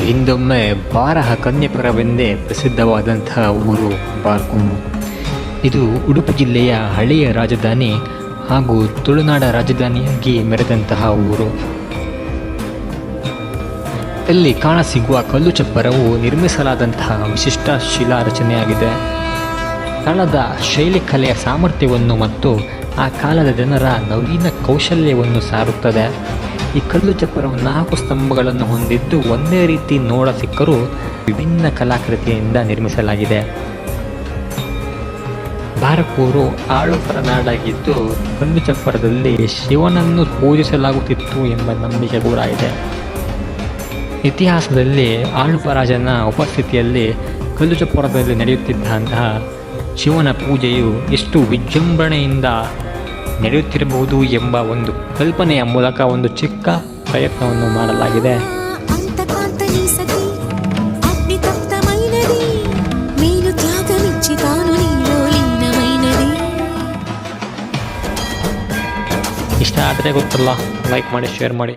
ಹಿಂದೊಮ್ಮೆ ಬಾರಹ ಕನ್ಯಪುರವೆಂದೇ ಪ್ರಸಿದ್ಧವಾದಂತಹ ಊರು ಬಾರ್ಕೂರು. ಇದು ಉಡುಪಿ ಜಿಲ್ಲೆಯ ಹಳೆಯ ರಾಜಧಾನಿ ಹಾಗೂ ತುಳುನಾಡ ರಾಜಧಾನಿಯಾಗಿ ಮೆರೆದಂತಹ ಊರು. ಇಲ್ಲಿ ಕಾಣಸಿಗುವ ಕಲ್ಲು ಚಪ್ಪರವು ನಿರ್ಮಿಸಲಾದಂತಹ ವಿಶಿಷ್ಟ ಶಿಲಾ ರಚನೆಯಾಗಿದೆ. ಸ್ಥಳದ ಶೈಲಿ ಕಲೆಯ ಸಾಮರ್ಥ್ಯವನ್ನು ಮತ್ತು ಆ ಕಾಲದ ಜನರ ನವೀನ ಕೌಶಲ್ಯವನ್ನು ಸಾರುತ್ತದೆ. ಈ ಕಲ್ಲು ಚಪ್ಪರವು 4 ಸ್ತಂಭಗಳನ್ನು ಹೊಂದಿದ್ದು ಒಂದೇ ರೀತಿ ನೋಡ ಸಿಕ್ಕರೂ ವಿಭಿನ್ನ ಕಲಾಕೃತಿಯಿಂದ ನಿರ್ಮಿಸಲಾಗಿದೆ. ಬಾರಕೂರು ಆಳುಪರ ನಾಡಾಗಿದ್ದು ಕಲ್ಲು ಚಪ್ಪರದಲ್ಲಿ ಶಿವನನ್ನು ಪೂಜಿಸಲಾಗುತ್ತಿತ್ತು ಎಂಬ ನಂಬಿಕೆ ಕೂಡ ಇದೆ. ಇತಿಹಾಸದಲ್ಲಿ ಆಳುಪರಾಜನ ಉಪಸ್ಥಿತಿಯಲ್ಲಿ ಕಲ್ಲು ಚಪ್ಪರದಲ್ಲಿ ನಡೆಯುತ್ತಿದ್ದಂತಹ ಶಿವನ ಪೂಜೆಯು ಎಷ್ಟು ವಿಜೃಂಭಣೆಯಿಂದ ನಡೆಯುತ್ತಿರಬಹುದು ಎಂಬ ಒಂದು ಕಲ್ಪನೆಯ ಮೂಲಕ ಒಂದು ಚಿಕ್ಕ ಪ್ರಯತ್ನವನ್ನು ಮಾಡಲಾಗಿದೆ. ಇಷ್ಟ ಆದರೆ ಗೊತ್ತಲ್ಲ, ಲೈಕ್ ಮಾಡಿ, ಶೇರ್ ಮಾಡಿ.